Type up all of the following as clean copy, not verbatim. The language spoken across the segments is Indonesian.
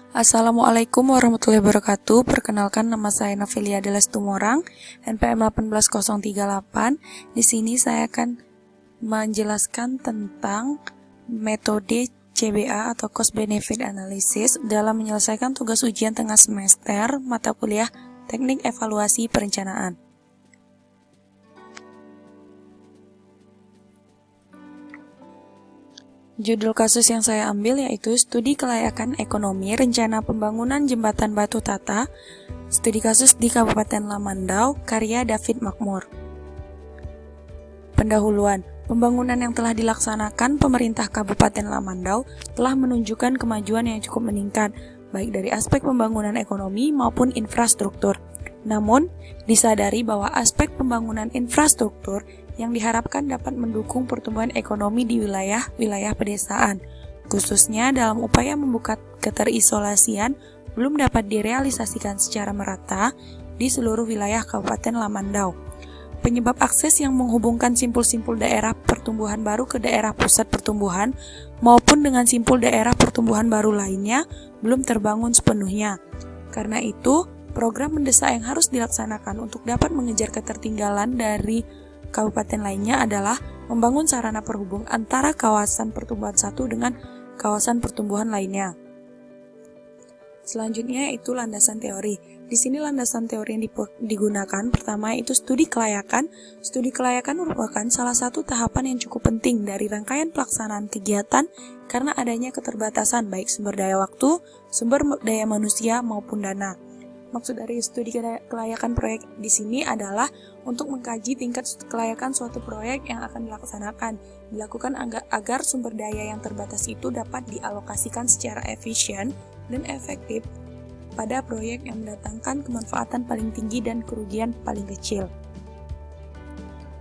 Assalamualaikum warahmatullahi wabarakatuh. Perkenalkan, nama saya Novelia Deles Tumorang, NPM 18038. Di sini saya akan menjelaskan tentang metode CBA atau Cost Benefit Analysis dalam menyelesaikan tugas ujian tengah semester mata kuliah Teknik Evaluasi Perencanaan. Judul kasus yang saya ambil yaitu Studi Kelayakan Ekonomi Rencana Pembangunan Jembatan Batu Tata, studi kasus di Kabupaten Lamandau, karya David Makmur. Pendahuluan, pembangunan yang telah dilaksanakan pemerintah Kabupaten Lamandau telah menunjukkan kemajuan yang cukup meningkat, baik dari aspek pembangunan ekonomi maupun infrastruktur. Namun, disadari bahwa aspek pembangunan infrastruktur yang diharapkan dapat mendukung pertumbuhan ekonomi di wilayah-wilayah pedesaan, khususnya dalam upaya membuka keterisolasian, belum dapat direalisasikan secara merata di seluruh wilayah Kabupaten Lamandau. Penyebab akses yang menghubungkan simpul-simpul daerah pertumbuhan baru ke daerah pusat pertumbuhan maupun dengan simpul daerah pertumbuhan baru lainnya belum terbangun sepenuhnya. Karena itu, program mendesak yang harus dilaksanakan untuk dapat mengejar ketertinggalan dari kabupaten lainnya adalah membangun sarana perhubung antara kawasan pertumbuhan satu dengan kawasan pertumbuhan lainnya. Selanjutnya yaitu landasan teori. Di sini landasan teori yang digunakan pertama yaitu studi kelayakan. Studi kelayakan merupakan salah satu tahapan yang cukup penting dari rangkaian pelaksanaan kegiatan karena adanya keterbatasan baik sumber daya waktu, sumber daya manusia maupun dana. Maksud dari studi kelayakan proyek di sini adalah untuk mengkaji tingkat kelayakan suatu proyek yang akan dilakukan agar sumber daya yang terbatas itu dapat dialokasikan secara efisien dan efektif pada proyek yang mendatangkan kemanfaatan paling tinggi dan kerugian paling kecil.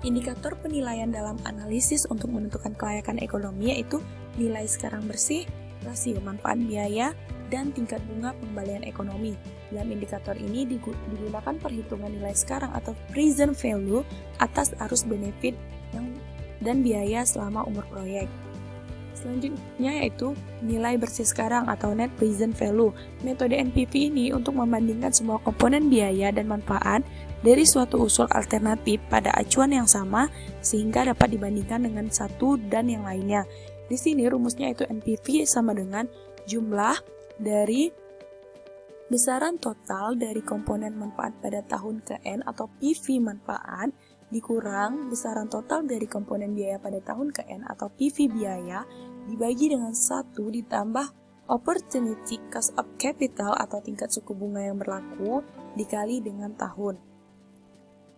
Indikator penilaian dalam analisis untuk menentukan kelayakan ekonomi yaitu nilai sekarang bersih, rasio manfaat biaya, dan tingkat bunga pengembalian ekonomi. Dalam indikator ini digunakan perhitungan nilai sekarang atau present value atas arus benefit dan biaya selama umur proyek. Selanjutnya yaitu nilai bersih sekarang atau net present value. Metode NPV ini untuk membandingkan semua komponen biaya dan manfaat dari suatu usul alternatif pada acuan yang sama sehingga dapat dibandingkan dengan satu dan yang lainnya. Di sini rumusnya itu NPV sama dengan jumlah dari besaran total dari komponen manfaat pada tahun ke-N atau PV manfaat dikurang besaran total dari komponen biaya pada tahun ke-N atau PV biaya dibagi dengan 1 ditambah opportunity cost of capital atau tingkat suku bunga yang berlaku dikali dengan tahun.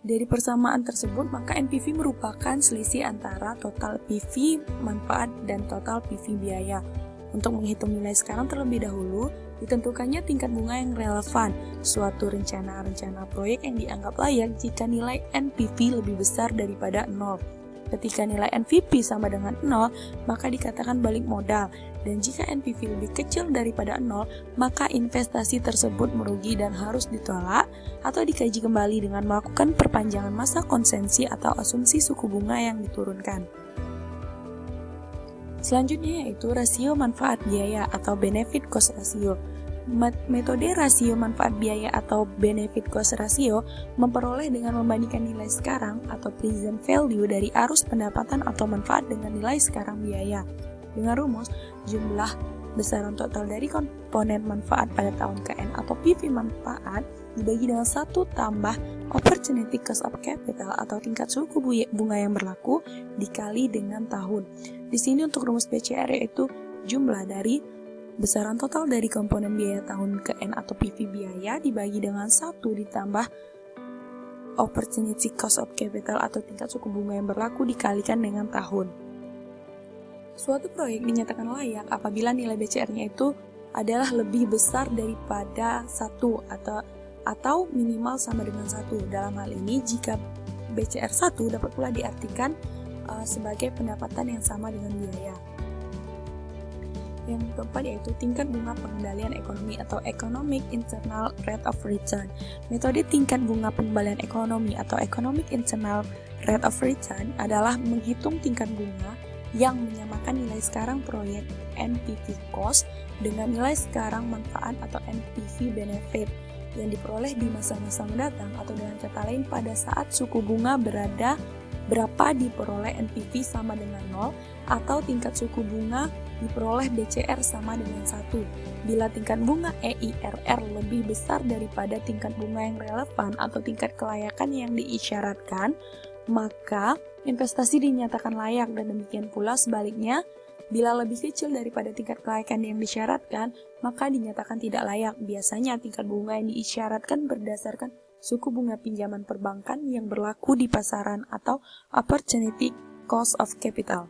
Dari persamaan tersebut, maka NPV merupakan selisih antara total PV manfaat dan total PV biaya. Untuk menghitung nilai sekarang terlebih dahulu, ditentukannya tingkat bunga yang relevan suatu rencana proyek yang dianggap layak jika nilai NPV lebih besar daripada 0. Ketika nilai NPV sama dengan 0, maka dikatakan balik modal. Dan jika NPV lebih kecil daripada 0, maka investasi tersebut merugi dan harus ditolak atau dikaji kembali dengan melakukan perpanjangan masa konsesi atau asumsi suku bunga yang diturunkan. Selanjutnya yaitu rasio manfaat biaya atau benefit cost ratio. Metode rasio manfaat biaya atau benefit cost ratio memperoleh dengan membandingkan nilai sekarang atau present value dari arus pendapatan atau manfaat dengan nilai sekarang biaya. Dengan rumus jumlah besaran total dari komponen manfaat pada tahun ke-N atau PV manfaat dibagi dengan 1 tambah opportunity cost of capital atau tingkat suku bunga yang berlaku dikali dengan tahun. Di sini untuk rumus BCR yaitu jumlah dari besaran total dari komponen biaya tahun ke-N atau PV biaya dibagi dengan 1 ditambah opportunity cost of capital atau tingkat suku bunga yang berlaku dikalikan dengan tahun. Suatu proyek dinyatakan layak apabila nilai BCR-nya itu adalah lebih besar daripada 1 atau minimal sama dengan 1. Dalam hal ini jika BCR 1 dapat pula diartikan sebagai pendapatan yang sama dengan biaya. Yang keempat yaitu tingkat bunga pengendalian ekonomi atau Economic Internal Rate of Return. Metode tingkat bunga pengembalian ekonomi atau Economic Internal Rate of Return adalah menghitung tingkat bunga yang menyamakan nilai sekarang proyek NPV cost dengan nilai sekarang manfaat atau NPV benefit yang diperoleh di masa-masa mendatang, atau dengan kata lain pada saat suku bunga berapa diperoleh NPV sama dengan 0, atau tingkat suku bunga diperoleh BCR sama dengan 1. Bila tingkat bunga EIRR lebih besar daripada tingkat bunga yang relevan atau tingkat kelayakan yang diisyaratkan, maka investasi dinyatakan layak, dan demikian pula sebaliknya, bila lebih kecil daripada tingkat kelayakan yang disyaratkan, maka dinyatakan tidak layak. Biasanya tingkat bunga yang diisyaratkan berdasarkan suku bunga pinjaman perbankan yang berlaku di pasaran atau opportunity cost of capital.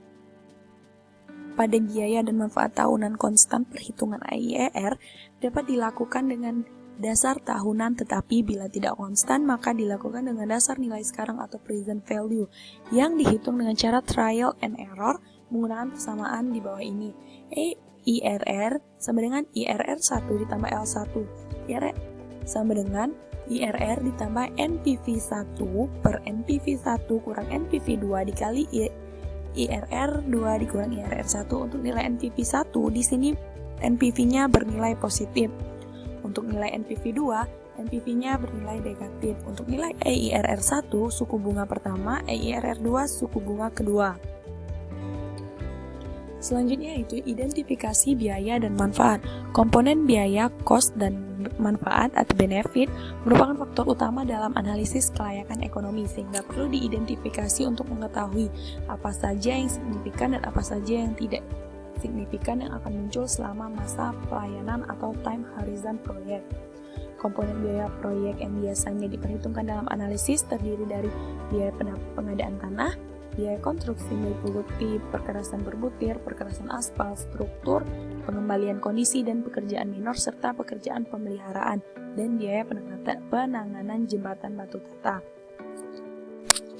Pada biaya dan manfaat tahunan konstan, perhitungan EIRR dapat dilakukan dengan dasar tahunan, tetapi bila tidak konstan maka dilakukan dengan dasar nilai sekarang atau present value yang dihitung dengan cara trial and error menggunakan persamaan di bawah ini. EIRR sama dengan IRR 1 ditambah L1. IRR sama dengan IRR ditambah NPV 1 per NPV 1 kurang NPV 2 dikali IRR 2 dikurang IRR 1. Untuk nilai NPV 1 di sini NPV-nya bernilai positif. Untuk nilai NPV 2, NPV-nya bernilai negatif. Untuk nilai EIRR 1 suku bunga pertama, EIRR 2 suku bunga kedua. Selanjutnya itu identifikasi biaya dan manfaat. Komponen biaya, cost, dan manfaat atau benefit merupakan faktor utama dalam analisis kelayakan ekonomi, sehingga perlu diidentifikasi untuk mengetahui apa saja yang signifikan dan apa saja yang tidak signifikan yang akan muncul selama masa pelayanan atau time horizon proyek. Komponen biaya proyek yang biasanya diperhitungkan dalam analisis terdiri dari biaya pengadaan tanah, biaya konstruksi meliputi perkerasan berbutir, perkerasan aspal, struktur, pengembalian kondisi dan pekerjaan minor, serta pekerjaan pemeliharaan, dan biaya penanganan jembatan batu tata.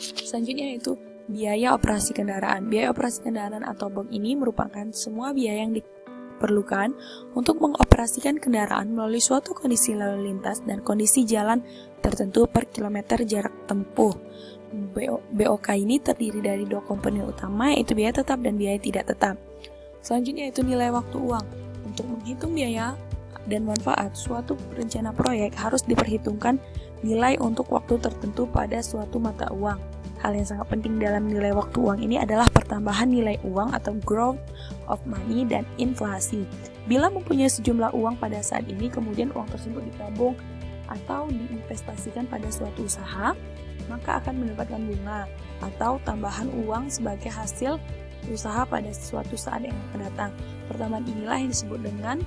Selanjutnya yaitu biaya operasi kendaraan. Biaya operasi kendaraan atau BOK ini merupakan semua biaya yang diperlukan untuk mengoperasikan kendaraan melalui suatu kondisi lalu lintas dan kondisi jalan tertentu per kilometer jarak tempuh. BOK ini terdiri dari dua komponen utama, yaitu biaya tetap dan biaya tidak tetap. Selanjutnya yaitu nilai waktu uang. Untuk menghitung biaya dan manfaat suatu rencana proyek harus diperhitungkan nilai untuk waktu tertentu pada suatu mata uang. Hal yang sangat penting dalam nilai waktu uang ini adalah pertambahan nilai uang atau growth of money dan inflasi. Bila mempunyai sejumlah uang pada saat ini, kemudian uang tersebut ditabung atau diinvestasikan pada suatu usaha, maka akan mendapatkan bunga atau tambahan uang sebagai hasil usaha pada suatu saat yang akan datang. Pertambahan inilah yang disebut dengan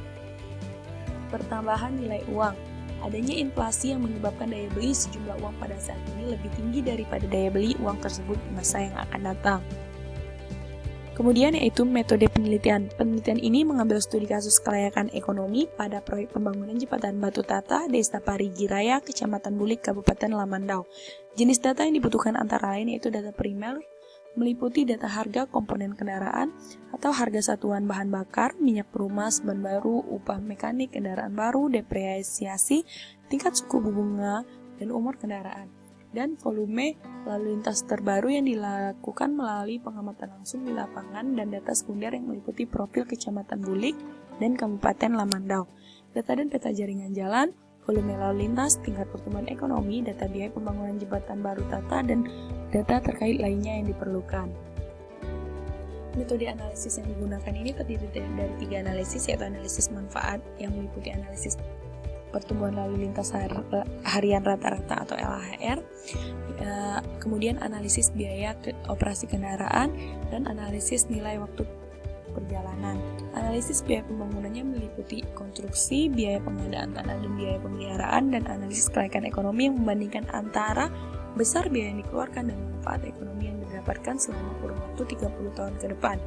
pertambahan nilai uang. Adanya inflasi yang menyebabkan daya beli sejumlah uang pada saat ini lebih tinggi daripada daya beli uang tersebut di masa yang akan datang. Kemudian yaitu metode penelitian. Penelitian ini mengambil studi kasus kelayakan ekonomi pada proyek pembangunan jembatan batu tata Desa Parigi Raya, Kecamatan Bulik, Kabupaten Lamandau. Jenis data yang dibutuhkan antara lain yaitu data primer, meliputi data harga komponen kendaraan atau harga satuan bahan bakar, minyak perumas, ban baru, upah mekanik kendaraan baru, depresiasi, tingkat suku bunga, dan umur kendaraan, dan volume lalu lintas terbaru yang dilakukan melalui pengamatan langsung di lapangan, dan data sekunder yang meliputi profil Kecamatan Bulik dan Kabupaten Lamandau, data dan peta jaringan jalan, volume lalu lintas, tingkat pertumbuhan ekonomi, data biaya pembangunan jembatan baru tata, dan data terkait lainnya yang diperlukan. Metode analisis yang digunakan ini terdiri dari 3 analisis, yaitu analisis manfaat yang meliputi analisis pertumbuhan lalu lintas harian rata-rata atau LHR, kemudian analisis biaya operasi kendaraan, dan analisis nilai waktu perjalanan. Analisis biaya pembangunannya meliputi konstruksi, biaya pengadaan tanah dan biaya pemeliharaan, dan analisis kelayakan ekonomi yang membandingkan antara besar biaya yang dikeluarkan dan manfaat ekonomi yang didapatkan selama kurun waktu 30 tahun ke depan.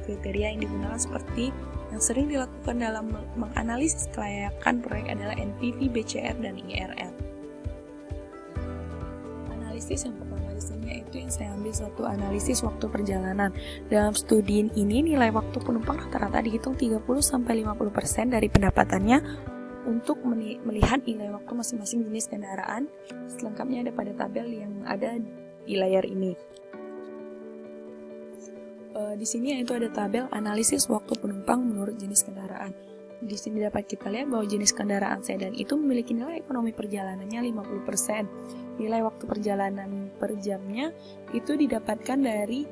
Kriteria yang digunakan seperti yang sering dilakukan dalam menganalisis kelayakan proyek adalah NPV, BCR, dan IRR. Analisis yang pertama di sini yaitu yang saya ambil suatu analisis waktu perjalanan. Dalam studi ini nilai waktu penumpang rata-rata dihitung 30-50% dari pendapatannya untuk melihat nilai waktu masing-masing jenis kendaraan. Selengkapnya ada pada tabel yang ada di layar ini. Di sini yaitu ada tabel analisis waktu penumpang menurut jenis kendaraan. Di sini dapat kita lihat bahwa jenis kendaraan sedan itu memiliki nilai ekonomi perjalanannya 50%. Nilai waktu perjalanan per jamnya itu didapatkan dari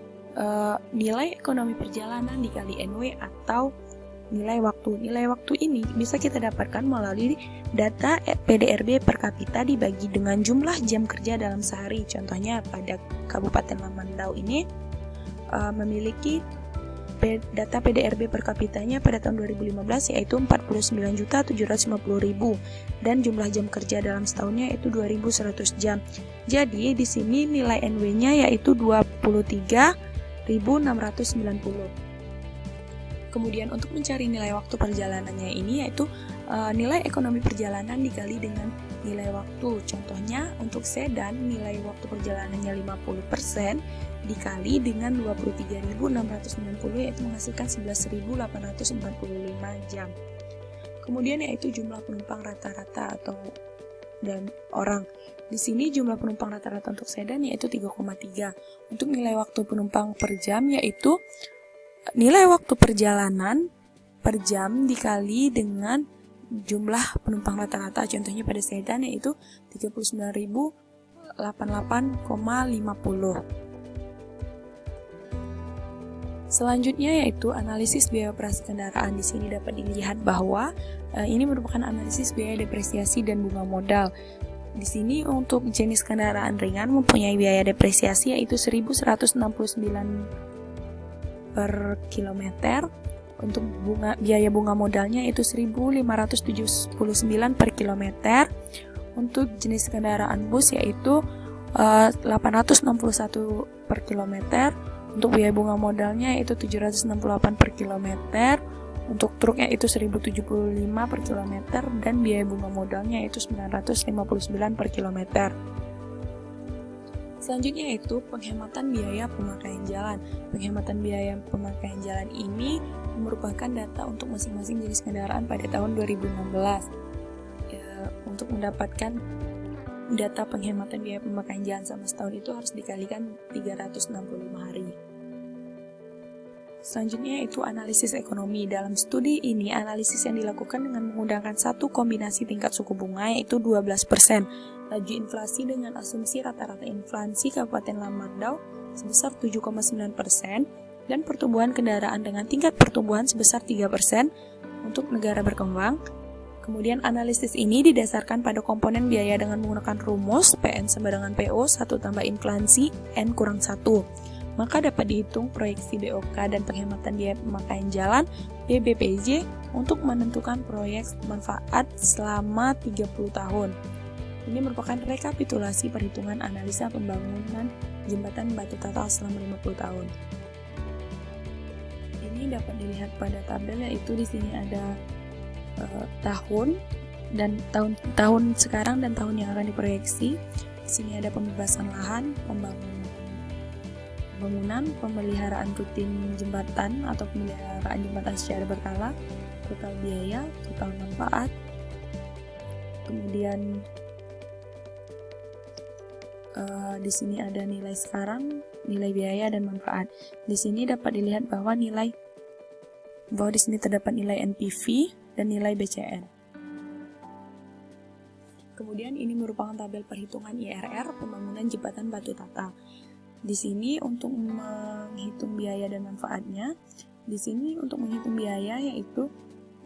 nilai ekonomi perjalanan dikali NW atau nilai waktu. Nilai waktu ini bisa kita dapatkan melalui data PDRB per kapita dibagi dengan jumlah jam kerja dalam sehari. Contohnya pada Kabupaten Lamandau ini memiliki data PDRB per kapitanya pada tahun 2015 yaitu 49.750.000 dan jumlah jam kerja dalam setahunnya yaitu 2.100 jam. Jadi di sini nilai NW-nya yaitu 23.690. Kemudian untuk mencari nilai waktu perjalanannya ini yaitu nilai ekonomi perjalanan dikali dengan nilai waktu. Contohnya untuk sedan nilai waktu perjalanannya 50% dikali dengan 23.690 yaitu menghasilkan 11.845 jam. Kemudian yaitu jumlah penumpang rata-rata atau dan orang. Di sini jumlah penumpang rata-rata untuk sedan yaitu 3,3. Untuk nilai waktu penumpang per jam yaitu nilai waktu perjalanan per jam dikali dengan jumlah penumpang rata-rata. Contohnya pada sedan yaitu 39.088,50. Selanjutnya yaitu analisis biaya operasi kendaraan. Di sini dapat dilihat bahwa ini merupakan analisis biaya depresiasi dan bunga modal. Di sini untuk jenis kendaraan ringan mempunyai biaya depresiasi yaitu 1.169 per kilometer. Untuk biaya bunga modalnya itu 1.579 per kilometer. Untuk jenis kendaraan bus yaitu 861 per kilometer. Untuk biaya bunga modalnya yaitu 768 per kilometer. Untuk truknya itu 1075 per kilometer dan biaya bunga modalnya itu 959 per kilometer. Selanjutnya yaitu penghematan biaya pemakaian jalan. Penghematan biaya pemakaian jalan ini merupakan data untuk masing-masing jenis kendaraan pada tahun 2016. Untuk mendapatkan data penghematan biaya pemakaian jalan sama setahun itu harus dikalikan 365 hari. Selanjutnya yaitu analisis ekonomi. Dalam studi ini, analisis yang dilakukan dengan menggunakan satu kombinasi tingkat suku bunga yaitu 12%, laju inflasi dengan asumsi rata-rata inflasi Kabupaten Lamandau sebesar 7,9%, dan pertumbuhan kendaraan dengan tingkat pertumbuhan sebesar 3% untuk negara berkembang. Kemudian analisis ini didasarkan pada komponen biaya dengan menggunakan rumus PN sama dengan PO 1 tambah inflasi N kurang 1. Maka dapat dihitung proyeksi BOK dan penghematan biaya pemakaian jalan BBPJ untuk menentukan proyek manfaat selama 30 tahun. Ini merupakan rekapitulasi perhitungan analisa pembangunan jembatan Batu Tatal selama 50 tahun. Ini dapat dilihat pada tabel yaitu di sini ada tahun dan tahun sekarang dan tahun yang akan diproyeksi. Di sini ada pembebasan lahan, pembangunan, pemeliharaan rutin jembatan atau pemeliharaan jembatan secara berkala, total biaya, total manfaat, kemudian di sini ada nilai sekarang, nilai biaya dan manfaat. Di sini dapat dilihat bahwa di sini terdapat nilai NPV dan nilai BCN. Kemudian ini merupakan tabel perhitungan IRR pembangunan jembatan Batu Tatal. Di sini untuk menghitung biaya dan manfaatnya, di sini untuk menghitung biaya yaitu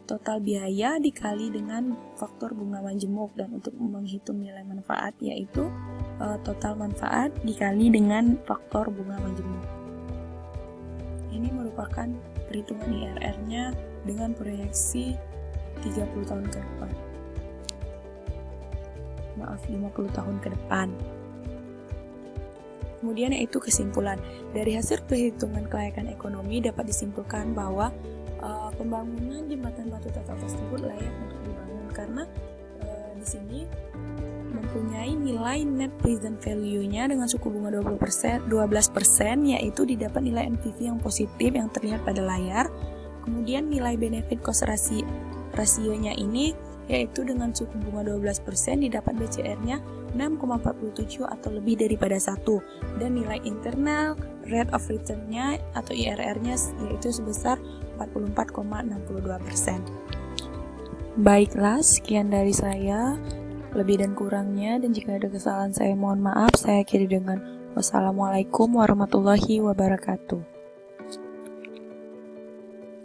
total biaya dikali dengan faktor bunga majemuk, dan untuk menghitung nilai manfaat yaitu total manfaat dikali dengan faktor bunga majemuk. Ini merupakan perhitungan IRR-nya dengan proyeksi 30 tahun ke depan. 50 tahun ke depan. Kemudian yaitu kesimpulan. Dari hasil perhitungan kelayakan ekonomi dapat disimpulkan bahwa pembangunan jembatan Batu Tatal tersebut layak untuk dibangun karena di sini mempunyai nilai net present value-nya dengan suku bunga 12%, yaitu didapat nilai NPV yang positif yang terlihat pada layar. Kemudian nilai benefit cost rasionya ini yaitu dengan suku bunga 12% didapat BCR-nya 6,47 atau lebih daripada 1, dan nilai internal rate of return-nya atau IRR-nya yaitu sebesar 44,62%. Baiklah, sekian dari saya. Lebih dan kurangnya, dan jika ada kesalahan saya mohon maaf. Saya akhiri dengan wassalamualaikum warahmatullahi wabarakatuh.